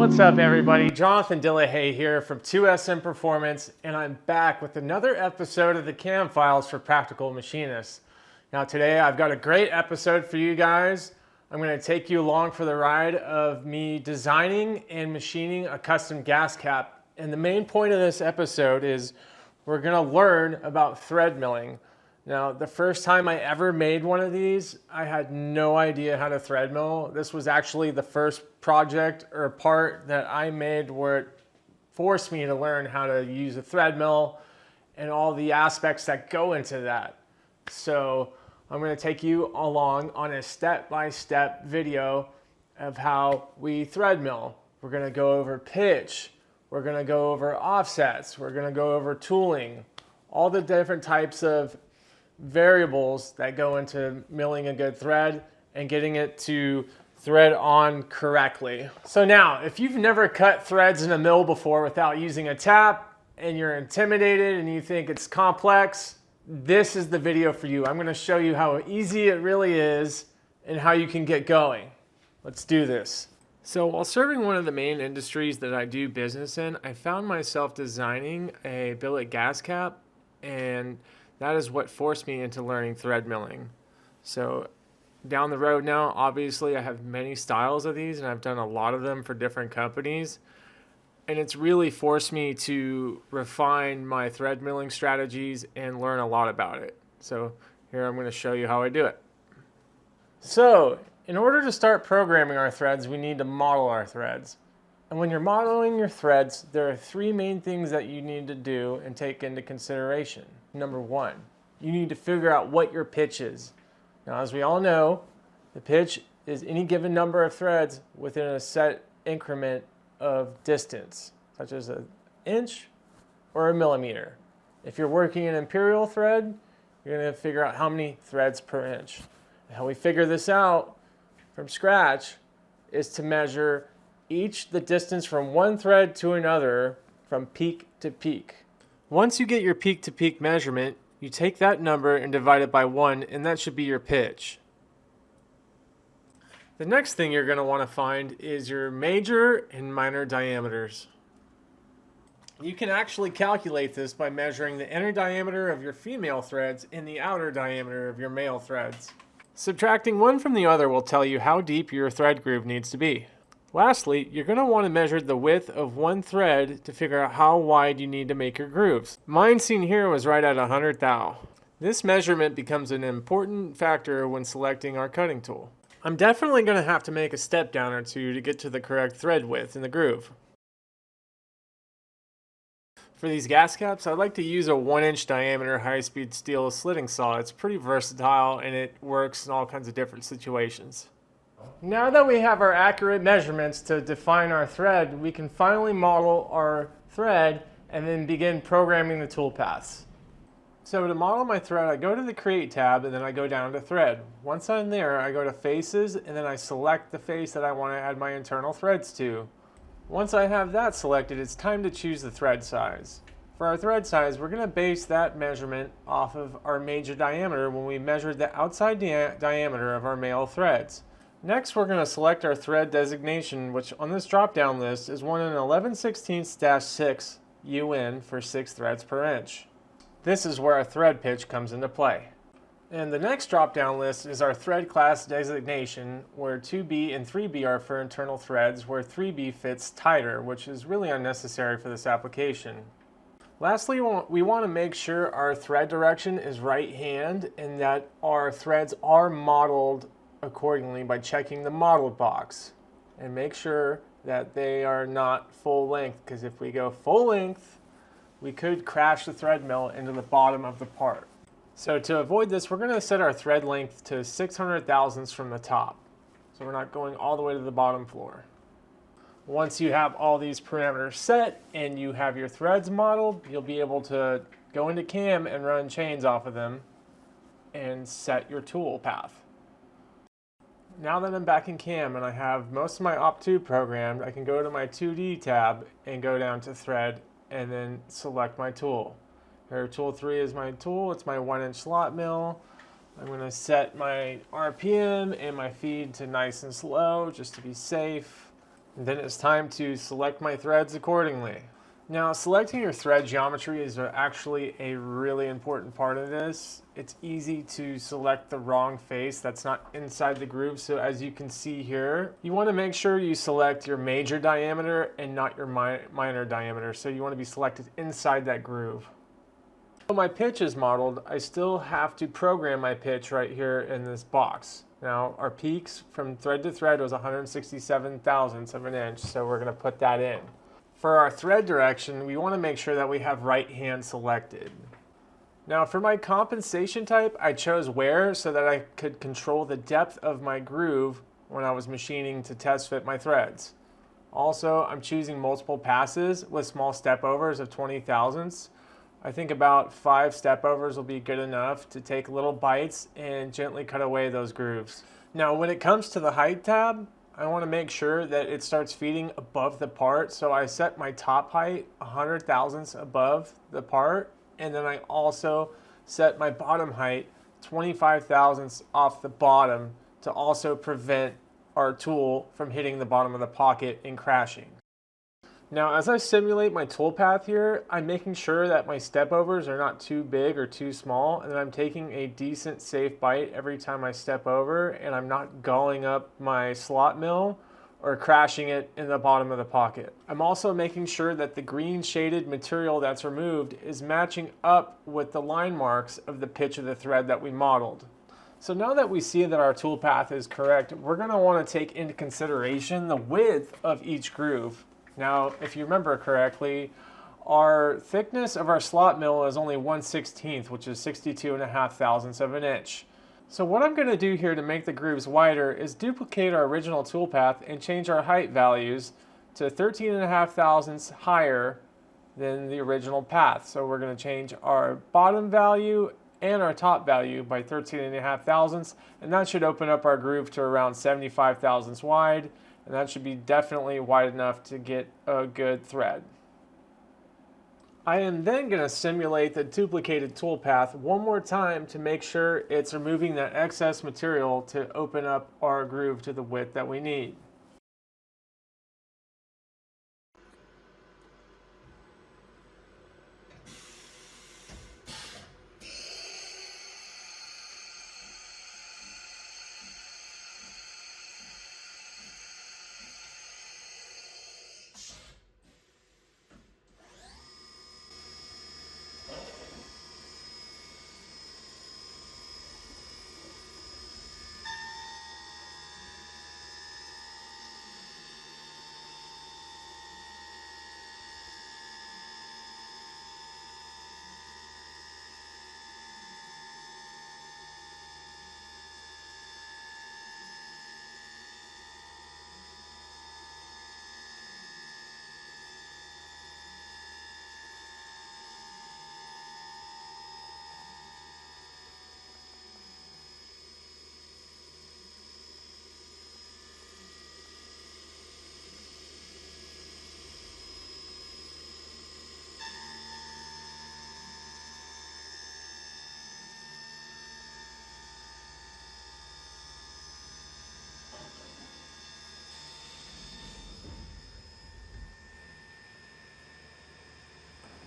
What's up everybody, Jonathan Dillehay here from 2SM Performance, and I'm back with another episode of the Cam Files for Practical Machinists. Now today I've got a great episode for you guys. I'm going to take you along for the ride of me designing and machining a custom gas cap. And the main point of this episode is we're going to learn about thread milling. Now, the first time I ever made one of these, I had no idea how to thread mill. This was actually the first project or part that I made where it forced me to learn how to use a thread mill and all the aspects that go into that. So I'm going to take you along on a step-by-step video of how we thread mill. We're going to go over pitch. We're going to go over offsets. We're going to go over tooling, all the different types of variables that go into milling a good thread and getting it to thread on correctly. So now, if you've never cut threads in a mill before without using a tap and you're intimidated and you think it's complex, this is the video for you. I'm going to show you how easy it really is and how you can get going. Let's do this. So while serving one of the main industries that I do business in, I found myself designing a billet gas cap, and that is what forced me into learning thread milling. So down the road now, obviously I have many styles of these and I've done a lot of them for different companies. And it's really forced me to refine my thread milling strategies and learn a lot about it. So here I'm going to show you how I do it. So in order to start programming our threads, we need to model our threads. And when you're modeling your threads, there are three main things that you need to do and take into consideration. Number one, you need to figure out what your pitch is. Now, as we all know, the pitch is any given number of threads within a set increment of distance, such as an inch or a millimeter. If you're working an imperial thread, you're going to figure out how many threads per inch. And how we figure this out from scratch is to measure the distance from one thread to another from peak to peak. Once you get your peak to peak measurement, you take that number and divide it by 1, and that should be your pitch. The next thing you're going to want to find is your major and minor diameters. You can actually calculate this by measuring the inner diameter of your female threads and the outer diameter of your male threads. Subtracting one from the other will tell you how deep your thread groove needs to be. Lastly, you're going to want to measure the width of one thread to figure out how wide you need to make your grooves. Mine seen here was right at 100 thou. This measurement becomes an important factor when selecting our cutting tool. I'm definitely going to have to make a step down or two to get to the correct thread width in the groove. For these gas caps, I like to use a 1-inch diameter high-speed steel slitting saw. It's pretty versatile and it works in all kinds of different situations. Now that we have our accurate measurements to define our thread, we can finally model our thread and then begin programming the toolpaths. So to model my thread, I go to the Create tab and then I go down to Thread. Once I'm there, I go to Faces and then I select the face that I want to add my internal threads to. Once I have that selected, it's time to choose the thread size. For our thread size, we're going to base that measurement off of our major diameter when we measured the outside diameter of our male threads. Next, we're going to select our thread designation, which on this drop-down list is 1 11/16-6 UN for 6 threads per inch. This is where our thread pitch comes into play. And the next drop-down list is our thread class designation, where 2B and 3B are for internal threads, where 3B fits tighter, which is really unnecessary for this application. Lastly, we want to make sure our thread direction is right hand and that our threads are modeled accordingly by checking the model box, and make sure that they are not full length, because if we go full length we could crash the thread mill into the bottom of the part. So to avoid this, we're going to set our thread length to 600 thousandths from the top, so we're not going all the way to the bottom floor. Once you have all these parameters set and you have your threads modeled, you'll be able to go into Cam and run chains off of them and set your tool path. Now that I'm back in Cam and I have most of my Op2 programmed, I can go to my 2D tab and go down to Thread and then select my tool. Here, tool 3 is my tool. It's my 1-inch slot mill. I'm going to set my RPM and my feed to nice and slow just to be safe. And then it's time to select my threads accordingly. Now, selecting your thread geometry is actually a really important part of this. It's easy to select the wrong face that's not inside the groove. So as you can see here, you want to make sure you select your major diameter and not your minor diameter. So you want to be selected inside that groove. So my pitch is modeled. I still have to program my pitch right here in this box. Now, our peaks from thread to thread was 167 thousandths of an inch. So we're going to put that in. For our thread direction, we want to make sure that we have right hand selected. Now for my compensation type, I chose wear so that I could control the depth of my groove when I was machining to test fit my threads. Also, I'm choosing multiple passes with small step overs of 20 thousandths. I think about 5 step overs will be good enough to take little bites and gently cut away those grooves. Now when it comes to the height tab, I want to make sure that it starts feeding above the part, so I set my top height 100 thousandths above the part, and then I also set my bottom height 25 thousandths off the bottom to also prevent our tool from hitting the bottom of the pocket and crashing. Now as I simulate my tool path here, I'm making sure that my step overs are not too big or too small, and that I'm taking a decent safe bite every time I step over, and I'm not gulling up my slot mill or crashing it in the bottom of the pocket. I'm also making sure that the green shaded material that's removed is matching up with the line marks of the pitch of the thread that we modeled. So now that we see that our tool path is correct, we're going to want to take into consideration the width of each groove. Now, if you remember correctly, our thickness of our slot mill is only 1/16, which is 62.5 thousandths of an inch. So what I'm going to do here to make the grooves wider is duplicate our original tool path and change our height values to 13.5 thousandths higher than the original path. So we're going to change our bottom value and our top value by 13.5 thousandths, and that should open up our groove to around 75 thousandths wide. And that should be definitely wide enough to get a good thread. I am then going to simulate the duplicated tool path one more time to make sure it's removing that excess material to open up our groove to the width that we need.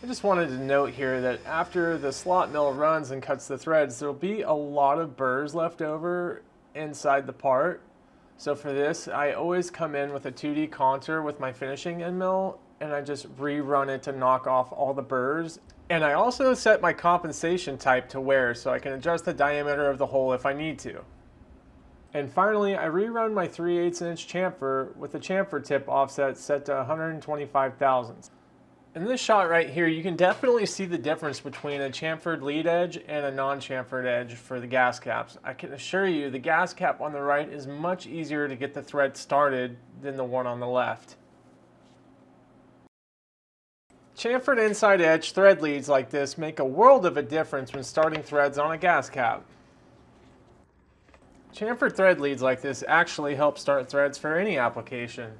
I just wanted to note here that after the slot mill runs and cuts the threads, there'll be a lot of burrs left over inside the part. So for this, I always come in with a 2D contour with my finishing end mill, and I just rerun it to knock off all the burrs. And I also set my compensation type to wear, so I can adjust the diameter of the hole if I need to. And finally, I rerun my 3/8 inch chamfer with the chamfer tip offset set to 125 thousandths. In this shot right here, you can definitely see the difference between a chamfered lead edge and a non-chamfered edge for the gas caps. I can assure you the gas cap on the right is much easier to get the thread started than the one on the left. Chamfered inside edge thread leads like this make a world of a difference when starting threads on a gas cap. Chamfered thread leads like this actually help start threads for any application.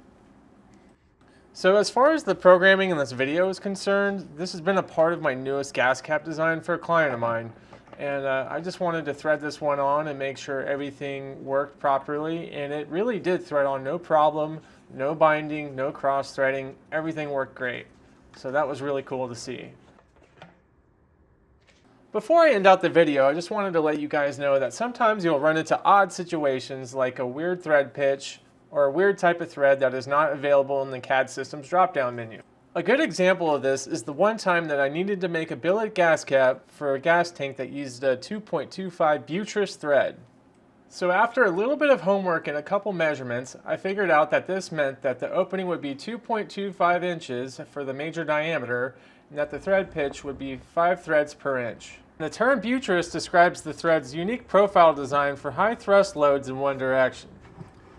So as far as the programming in this video is concerned, this has been a part of my newest gas cap design for a client of mine. And I just wanted to thread this one on and make sure everything worked properly, and it really did thread on, no problem, no binding, no cross threading, everything worked great. So that was really cool to see. Before I end out the video, I just wanted to let you guys know that sometimes you'll run into odd situations like a weird thread pitch or a weird type of thread that is not available in the CAD system's drop-down menu. A good example of this is the one time that I needed to make a billet gas cap for a gas tank that used a 2.25 buttress thread. So after a little bit of homework and a couple measurements, I figured out that this meant that the opening would be 2.25 inches for the major diameter and that the thread pitch would be 5 threads per inch. The term buttress describes the thread's unique profile design for high thrust loads in one direction.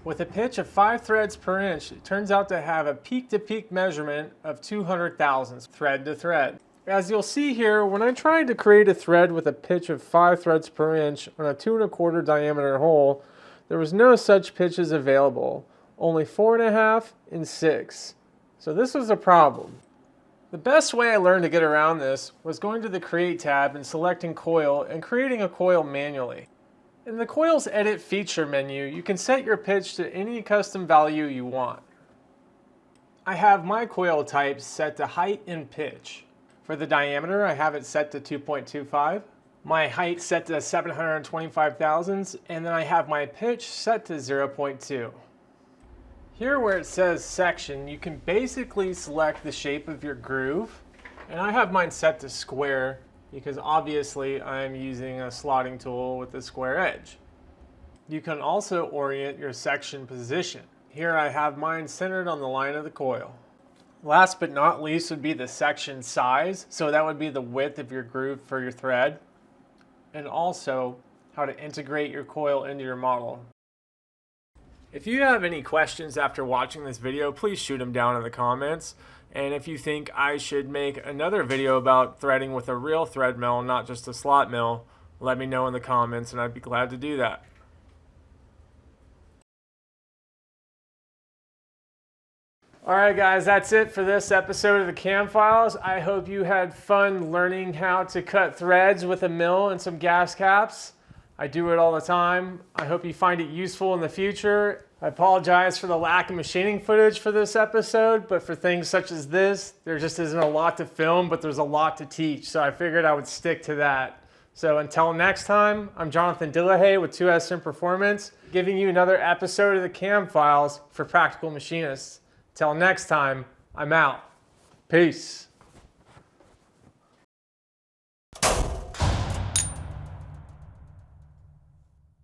With a pitch of 5 threads per inch, it turns out to have a peak-to-peak measurement of 200 thousandths thread to thread. As you'll see here, when I tried to create a thread with a pitch of 5 threads per inch on a 2 1/4 diameter hole, there was no such pitches available, only 4.5 and 6. So this was a problem. The best way I learned to get around this was going to the Create tab and selecting Coil and creating a coil manually. In the Coil's Edit feature menu, you can set your pitch to any custom value you want. I have my coil type set to height and pitch. For the diameter, I have it set to 2.25, my height set to 725 thousandths, and then I have my pitch set to 0.2. Here where it says section, you can basically select the shape of your groove, and I have mine set to square, because obviously I'm using a slotting tool with a square edge. You can also orient your section position. Here I have mine centered on the line of the coil. Last but not least would be the section size, so that would be the width of your groove for your thread, and also how to integrate your coil into your model. If you have any questions after watching this video, please shoot them down in the comments. And if you think I should make another video about threading with a real thread mill, not just a slot mill, let me know in the comments and I'd be glad to do that. Alright guys, that's it for this episode of the Cam Files. I hope you had fun learning how to cut threads with a mill and some gas caps. I do it all the time. I hope you find it useful in the future. I apologize for the lack of machining footage for this episode, but for things such as this, there just isn't a lot to film, but there's a lot to teach, so I figured I would stick to that. So until next time, I'm Jonathan Dillehay with 2SM Performance, giving you another episode of the Cam Files for Practical Machinists. Till next time, I'm out. Peace.